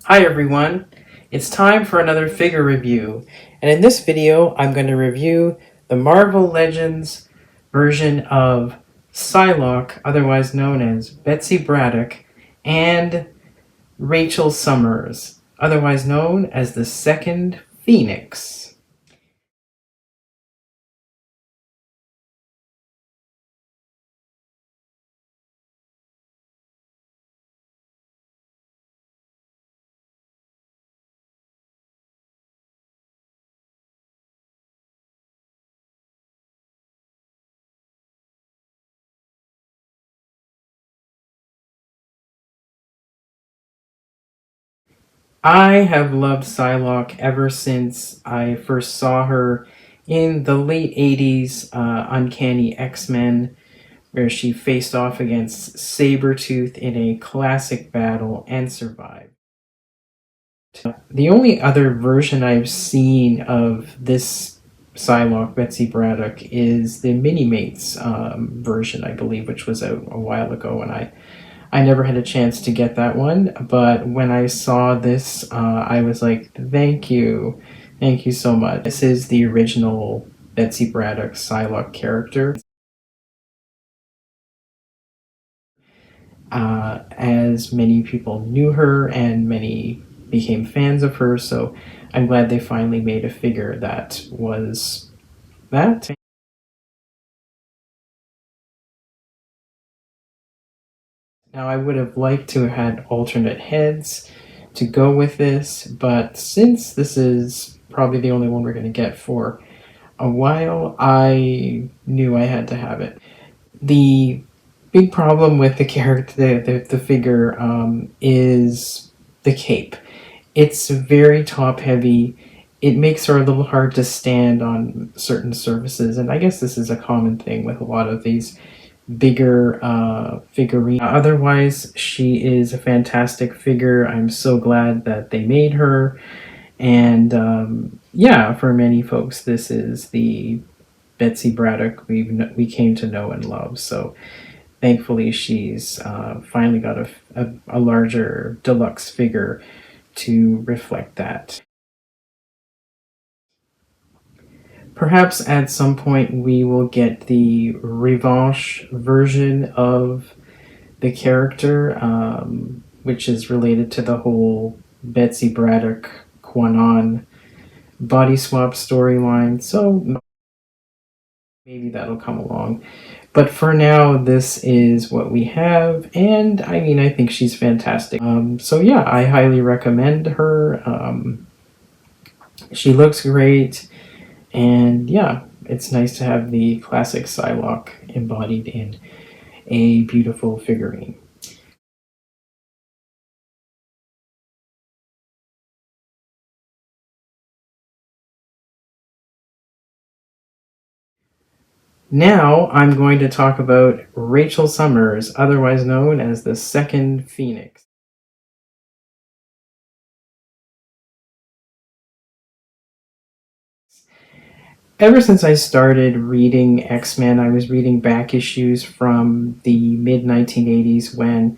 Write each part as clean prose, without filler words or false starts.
Hi everyone, it's time for another figure review, and in this video I'm going to review the Marvel Legends version of Psylocke, otherwise known as Betsy Braddock, and Rachel Summers, otherwise known as the Second Phoenix. I have loved Psylocke ever since I first saw her in the late 80s Uncanny X-Men, where she faced off against Sabretooth in a classic battle and survived. The only other version I've seen of this Psylocke, Betsy Braddock, is the Minimates version, I believe, which was out a while ago, and I never had a chance to get that one. But when I saw this, I was like, thank you so much. This is the original Betsy Braddock Psylocke character. As many people knew her and many became fans of her, so I'm glad they finally made a figure that was that. Now, I would have liked to have had alternate heads to go with this, but since this is probably the only one we're going to get for a while, I knew I had to have it. The big problem with the character, the figure, is the cape. It's very top heavy. It makes her a little hard to stand on certain surfaces, and I guess this is a common thing with a lot of these bigger figurines. Otherwise, she is a fantastic figure. I'm so glad that they made her, and yeah, for many folks, this is the Betsy Braddock we came to know and love. So thankfully, she's finally got a larger deluxe figure to reflect that. Perhaps at some point we will get the revanche version of the character, which is related to the whole Betsy Braddock Quanon body swap storyline. So maybe that'll come along. But for now, this is what we have, and I mean, I think she's fantastic. So yeah, I highly recommend her. She looks great, and yeah, it's nice to have the classic Psylocke embodied in a beautiful figurine. Now I'm going to talk about Rachel Summers, otherwise known as the Second Phoenix. Ever since I started reading X-Men, I was reading back issues from the mid-1980s when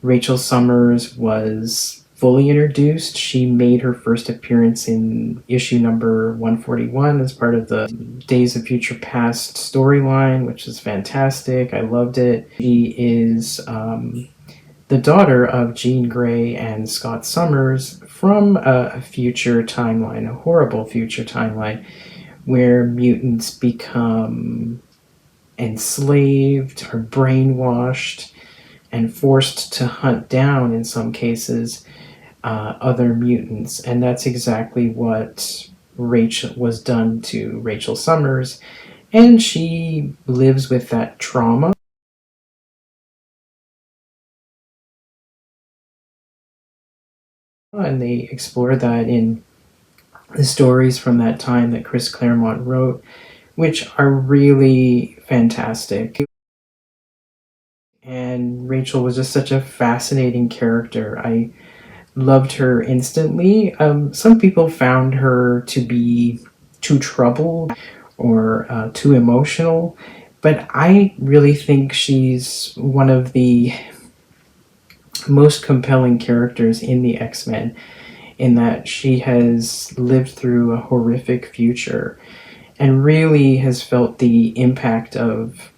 Rachel Summers was fully introduced. She made her first appearance in issue number 141 as part of the Days of Future Past storyline, which is fantastic. I loved it. She is the daughter of Jean Grey and Scott Summers from a future timeline, a horrible future timeline, where mutants become enslaved or brainwashed and forced to hunt down, in some cases, other mutants. And that's exactly what Rachel was done to Rachel Summers. And she lives with that trauma. And they explore that in the stories from that time that Chris Claremont wrote, which are really fantastic. And Rachel was just such a fascinating character. I loved her instantly. Some people found her to be too troubled or too emotional, but I really think she's one of the most compelling characters in the X-Men, in that she has lived through a horrific future and really has felt the impact of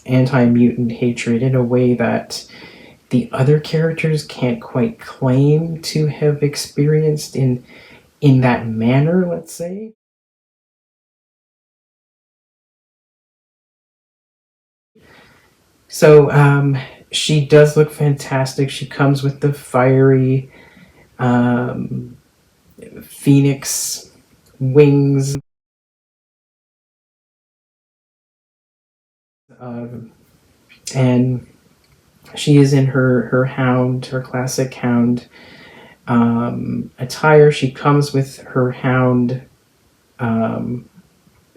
anti-mutant hatred in a way that the other characters can't quite claim to have experienced in that manner, let's say. So she does look fantastic. She comes with the fiery um, phoenix wings, um, and she is in her classic Hound attire. She comes with her Hound um,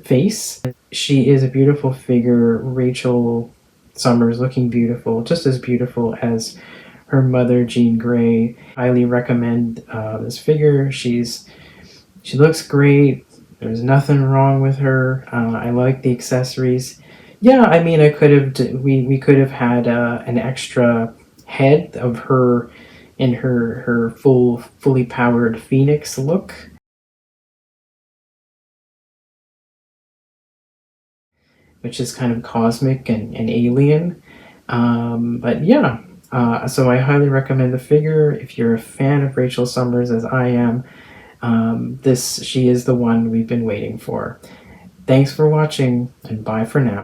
face. She is a beautiful figure. Rachel Summers looking beautiful, just as beautiful as her mother, Jean Grey. Highly recommend this figure. She looks great. There's nothing wrong with her. I like the accessories. Yeah, I mean, I could have we could have had an extra head of her in her fully powered Phoenix look, which is kind of cosmic and alien. But yeah, so I highly recommend the figure if you're a fan of Rachel Summers, as I am. She is the one we've been waiting for. Thanks for watching, and bye for now.